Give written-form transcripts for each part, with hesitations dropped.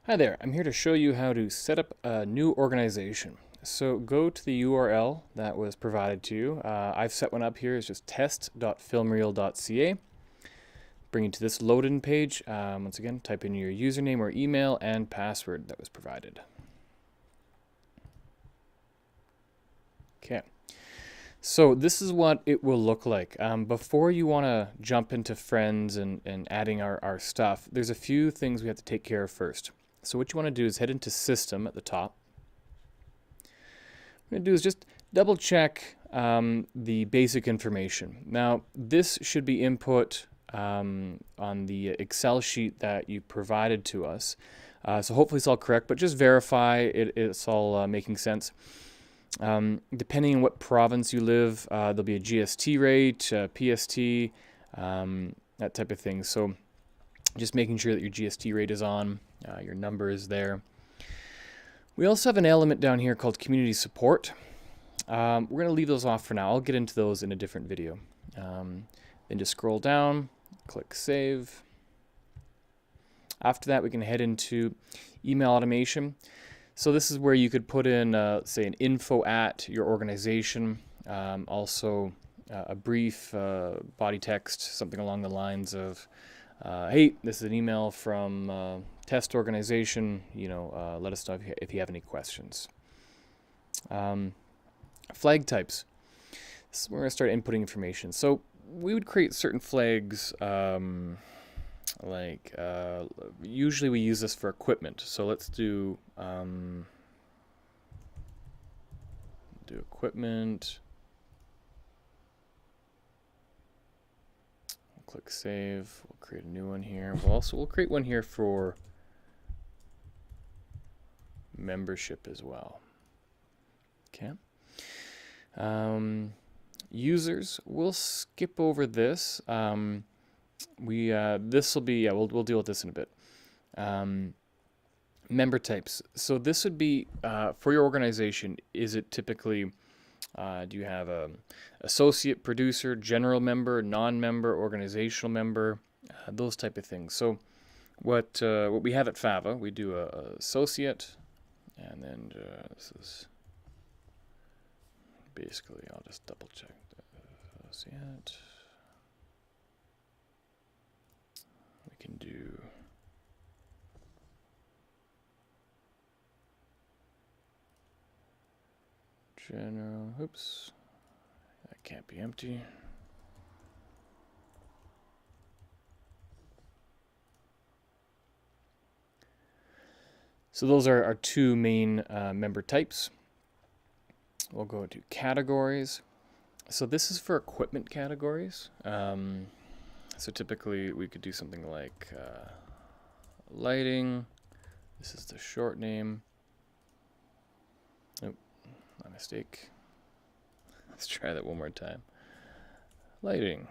Hi there, I'm here to show you how to set up a new organization. So go to the URL that was provided to you. I've set one up here. It's just test.filmreel.ca. Bring you to this load-in page. Once again, type in your username or email and password that was provided. Okay. So this is what it will look like. Before you want to jump into friends and adding our stuff, there's a few things we have to take care of first. So what you want to do is head into System at the top. What I'm going to do is just double check the basic information. Now this should be input on the Excel sheet that you provided to us. So hopefully it's all correct, but just verify it's all making sense. Depending on what province you live, there'll be a GST rate, PST, that type of thing. So just making sure that your GST rate is on, your number is there. We also have an element down here called community support. We're going to leave those off for now. I'll get into those in a different video. Then just scroll down, click save. After that, we can head into email automation. So this is where you could put in, say, an info at your organization, also a brief body text, something along the lines of, hey, this is an email from test organization, let us know if you have any questions. Flag types. This is where we're going to start inputting information. So we would create certain flags, usually we use this for equipment. So let's do equipment. We'll click save. We'll create a new one here. We'll create one here for membership as well. Okay. Users. We'll skip over this. This will be, we'll deal with this in a bit. Member types. So this would be for your organization. Is it typically, do you have a associate, producer, general member, non-member, organizational member, those type of things. So what we have at Fava, we do a associate, and then this is basically, I'll just double check the associate. We can do general, oops, that can't be empty. So those are our two main member types. We'll go to categories. So this is for equipment categories. So typically we could do something like lighting. This is the short name. Oh, my mistake. Let's try that one more time. Lighting.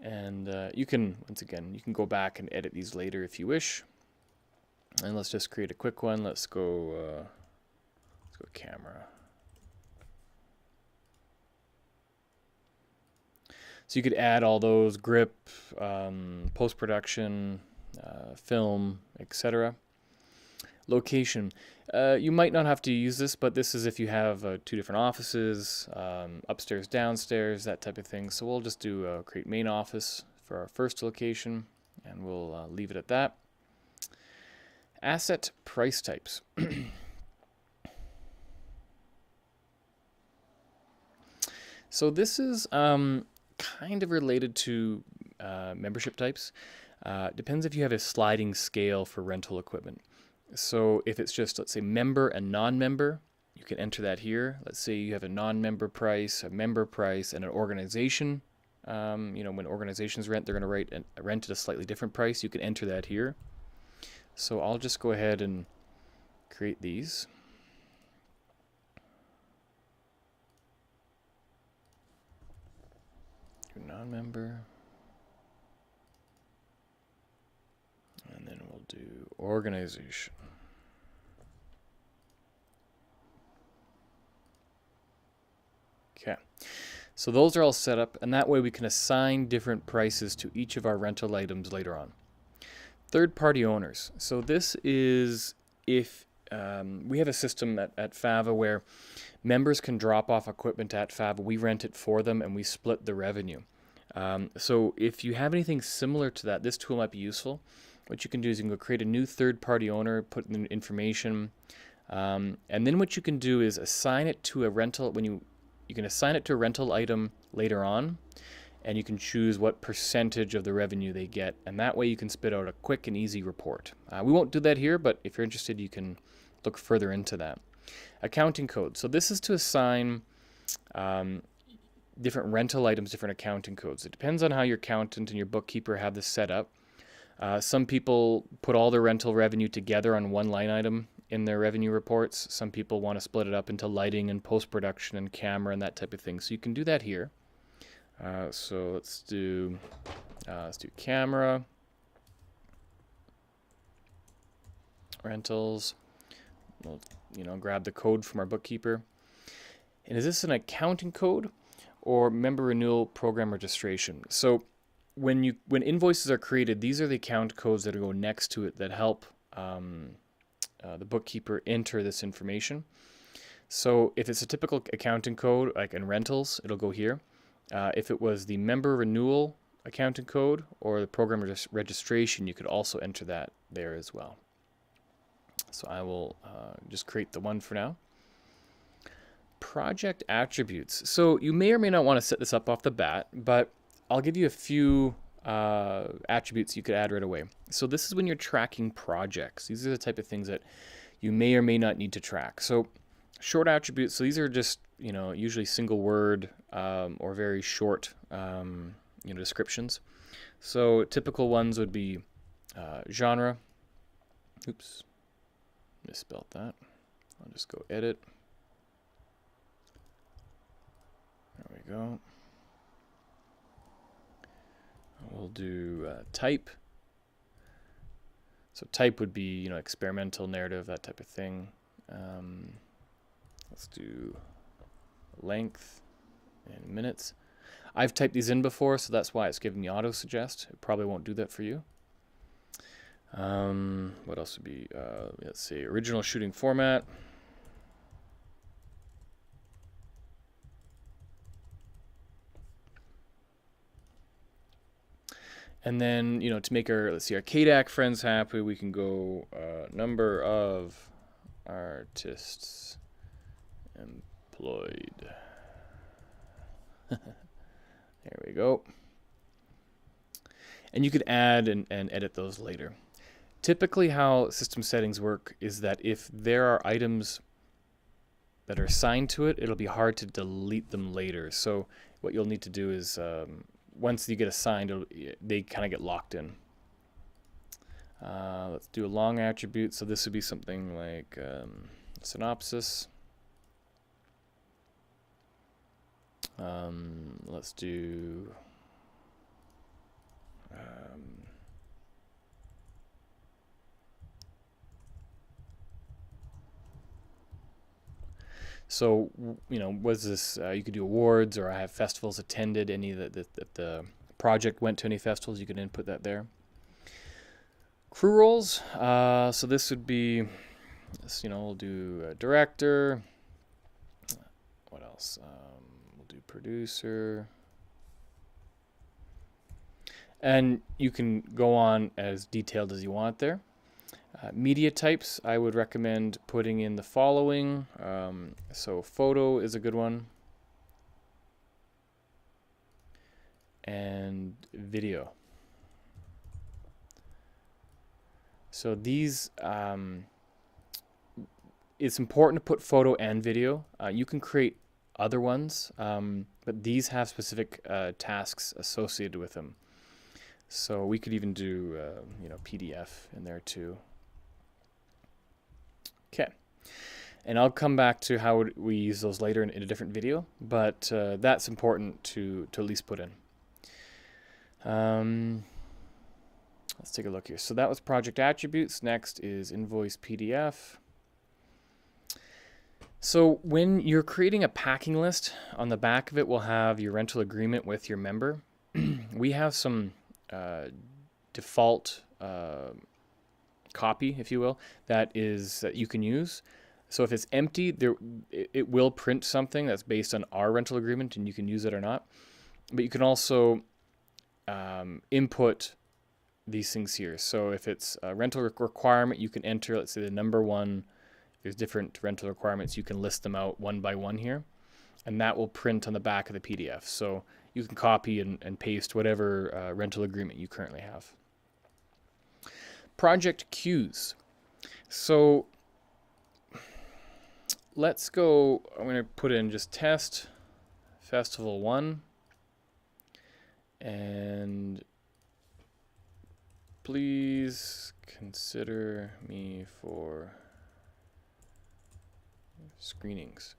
And you can, once again, you can go back and edit these later if you wish. And let's just create a quick one. Let's go camera. So you could add all those, grip, post-production, film, etc. Location. You might not have to use this, but this is if you have two different offices, upstairs, downstairs, that type of thing. So we'll just do create main office for our first location, and we'll leave it at that. Asset price types. So this is kind of related to membership types. Depends if you have a sliding scale for rental equipment. So if it's just, let's say, member and non-member, you can enter that here. Let's say you have a non-member price, a member price, and an organization. When organizations rent, they're going to rent at a slightly different price. You can enter that here. So I'll just go ahead and create these. Non-member. And then we'll do organization. Okay. So those are all set up, and that way we can assign different prices to each of our rental items later on. Third-party owners. So this is if we have a system at Fava where members can drop off equipment at Fava, we rent it for them, and we split the revenue. So if you have anything similar to that, this tool might be useful. What you can do is you can go create a new third-party owner, put in information, and then what you can do is assign it to a rental. When you can assign it to a rental item later on, and you can choose what percentage of the revenue they get, and that way you can spit out a quick and easy report. We won't do that here, but if you're interested, you can look further into that. Accounting code. So this is to assign different rental items, different accounting codes. It depends on how your accountant and your bookkeeper have this set up. Some people put all their rental revenue together on one line item in their revenue reports. Some people want to split it up into lighting and post-production and camera and that type of thing. So you can do that here. So let's do camera, rentals. We'll grab the code from our bookkeeper. And is this an accounting code or member renewal program registration? So when invoices are created, these are the account codes that go next to it that help the bookkeeper enter this information. So if it's a typical accounting code, like in rentals, it'll go here. If it was the member renewal accounting code or the program registration, you could also enter that there as well. So I will just create the one for now. Project attributes. So you may or may not want to set this up off the bat, but I'll give you a few attributes you could add right away. So this is when you're tracking projects. These are the type of things that you may or may not need to track. So short attributes. So these are just usually single word or very short descriptions. So typical ones would be genre. Oops, misspelled that. I'll just go edit. There we go. We'll do type. So type would be experimental, narrative, that type of thing. Let's do length and minutes. I've typed these in before, so that's why it's giving me auto suggest. It probably won't do that for you. What else would be? Let's see, original shooting format. And then, to make our KDAC friends happy, we can go number of artists employed. There we go. And you could add and edit those later. Typically how system settings work is that if there are items that are assigned to it, it'll be hard to delete them later. So what you'll need to do is once you get assigned, they kind of get locked in. Let's do a long attribute. So this would be something like synopsis. Let's do so was this you could do awards, or I have festivals attended, any that the project went to any festivals, you can input that there. Crew roles, so this would be we'll do director. What else? We'll do producer. And you can go on as detailed as you want there. Media types, I would recommend putting in the following. So photo is a good one. And video. So these, it's important to put photo and video. You can create other ones, but these have specific tasks associated with them. So we could even do, PDF in there too. Okay, and I'll come back to how we use those later in a different video, but that's important to at least put in. Let's take a look here. So that was project attributes. Next is invoice PDF. So when you're creating a packing list, on the back of it will have your rental agreement with your member. We have some default copy, if you will, that you can use. So if it's empty, it will print something that's based on our rental agreement, and you can use it or not. But you can also input these things here. So if it's a rental requirement, you can enter, let's say, the number one. There's different rental requirements. You can list them out one by one here, and that will print on the back of the PDF. So you can copy and paste whatever rental agreement you currently have. Project queues. So let's go, I'm going to put in just test festival 1, and please consider me for screenings.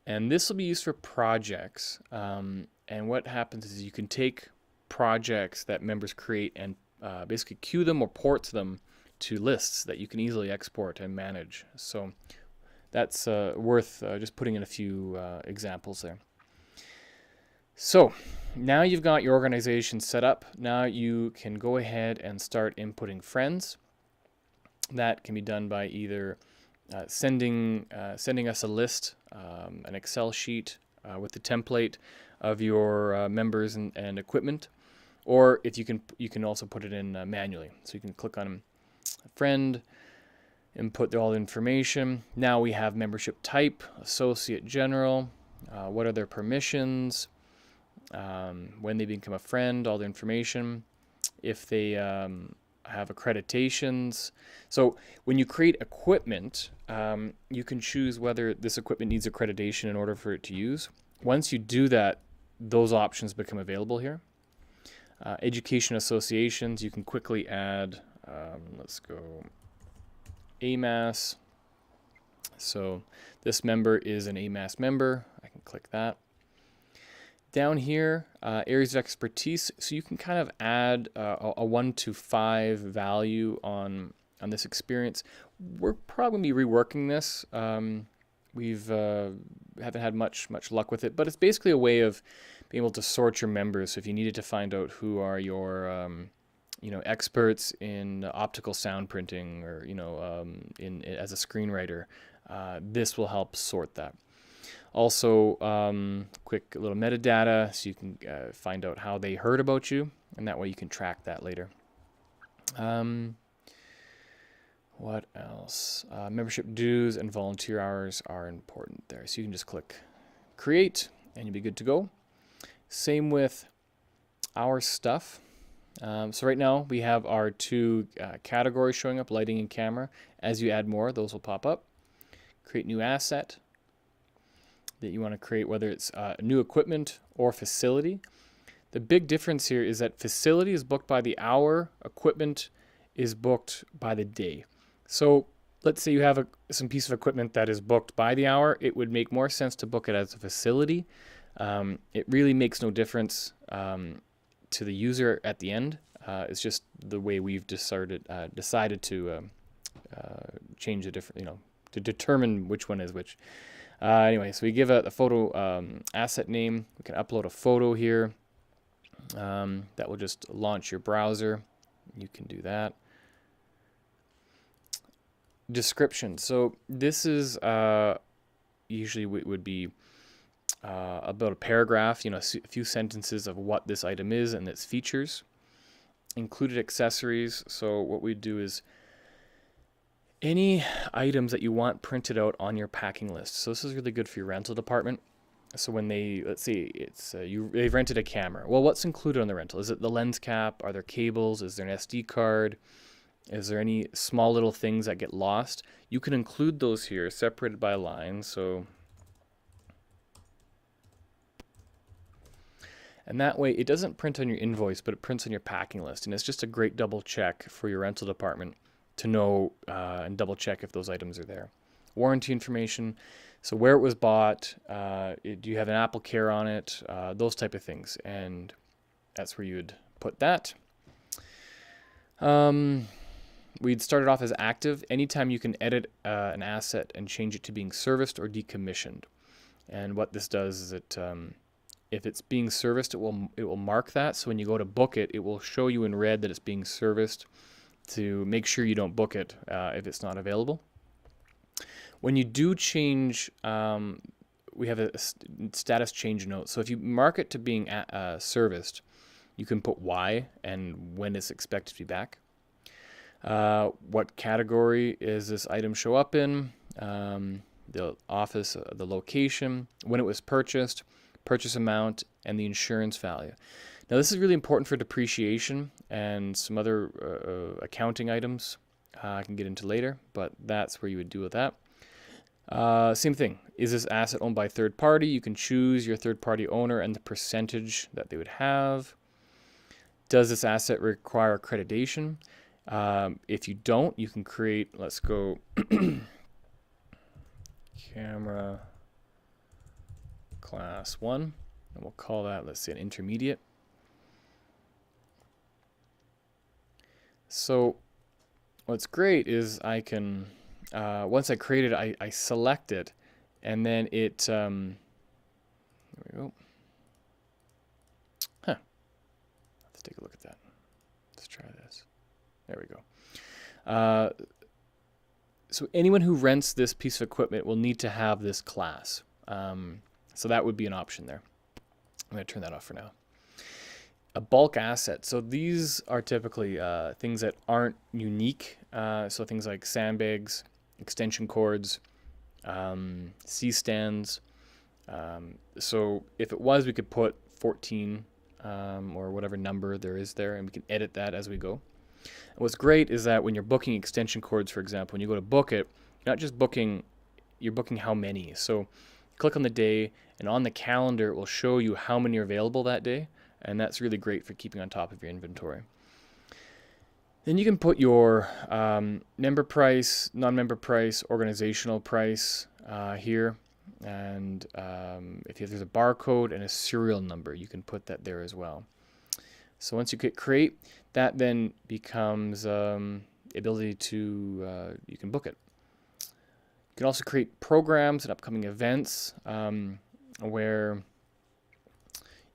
And this will be used for projects. And what happens is you can take projects that members create and basically queue them or port them to lists that you can easily export and manage. So that's worth just putting in a few examples there. So now you've got your organization set up. Now you can go ahead and start inputting friends. That can be done by either sending us a list, an Excel sheet with the template of your members and equipment, or if you can also put it in manually. So you can click on friend, input all the information. Now we have membership type, associate general, what are their permissions, when they become a friend, all the information, if they have accreditations. So when you create equipment, you can choose whether this equipment needs accreditation in order for it to use. Once you do that, those options become available here. Education associations, you can quickly add, let's go AMAS. So this member is an AMAS member. I can click that. Down here, areas of expertise. So you can kind of add a 1 to 5 value on this experience. We're probably going to be reworking this. We've haven't had much luck with it, but it's basically a way of being able to sort your members. So if you needed to find out who are your experts in optical sound printing, or as a screenwriter, this will help sort that. Also, quick little metadata, so you can find out how they heard about you, and that way you can track that later. What else? Membership dues and volunteer hours are important there. So you can just click create, and you'll be good to go. Same with our stuff. So right now we have our 2 categories showing up, lighting and camera. As you add more, those will pop up. Create new asset that you want to create, whether it's new equipment or facility. The big difference here is that facility is booked by the hour, equipment is booked by the day. So let's say you have some piece of equipment that is booked by the hour. It would make more sense to book it as a facility. It really makes no difference to the user at the end. It's just the way we've decided to change the different, to determine which one is which. Anyway, so we give the photo asset name. We can upload a photo here. That will just launch your browser. You can do that. Description. So this is usually would be about a paragraph, a few sentences of what this item is and its features. Included accessories. So what we do is any items that you want printed out on your packing list. So this is really good for your rental department. So when let's say they've rented a camera. Well, what's included on the rental? Is it the lens cap? Are there cables? Is there an SD card? Is there any small little things that get lost? You can include those here, separated by a line. So, and that way it doesn't print on your invoice, but it prints on your packing list. And it's just a great double check for your rental department to know and double check if those items are there. Warranty information, so where it was bought, do you have an Apple Care on it, those type of things, and that's where you would put that. we'd start it off as active. Anytime you can edit an asset and change it to being serviced or decommissioned. And what this does is it, if it's being serviced, it will mark that. So when you go to book it, it will show you in red that it's being serviced to make sure you don't book it if it's not available. When you do change, we have a status change note. So if you mark it to being serviced, you can put Y and when it's expected to be back. What category is this item show up in? The office, the location, when it was purchased, purchase amount, and the insurance value. Now this is really important for depreciation and some other accounting items I can get into later, but that's where you would do with that. Same thing. Is this asset owned by a third party? You can choose your third party owner and the percentage that they would have. Does this asset require accreditation? If you don't, you can create, let's go camera class 1, and we'll call that, let's say, an intermediate. So what's great is I can, once I create it, I select it, and then it, there we go. Let's take a look at that. Let's try this. There we go. So anyone who rents this piece of equipment will need to have this class. So that would be an option there. I'm going to turn that off for now. A bulk asset. So these are typically things that aren't unique. So things like sandbags, extension cords, C-stands. So if it was, we could put 14 or whatever number there is there, and we can edit that as we go. And what's great is that when you're booking extension cords, for example, when you go to book it, you're not just booking, you're booking how many. So click on the day, and on the calendar, it will show you how many are available that day. And that's really great for keeping on top of your inventory. Then you can put your member price, non-member price, organizational price here. And if there's a barcode and a serial number, you can put that there as well. So once you click create, that then becomes ability to, you can book it. You can also create programs and upcoming events where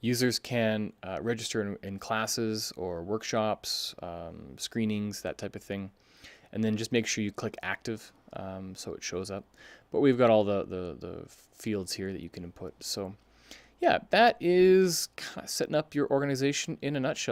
users can register in classes or workshops, screenings, that type of thing. And then just make sure you click active so it shows up. But we've got all the fields here that you can input. So yeah, that is kind of setting up your organization in a nutshell.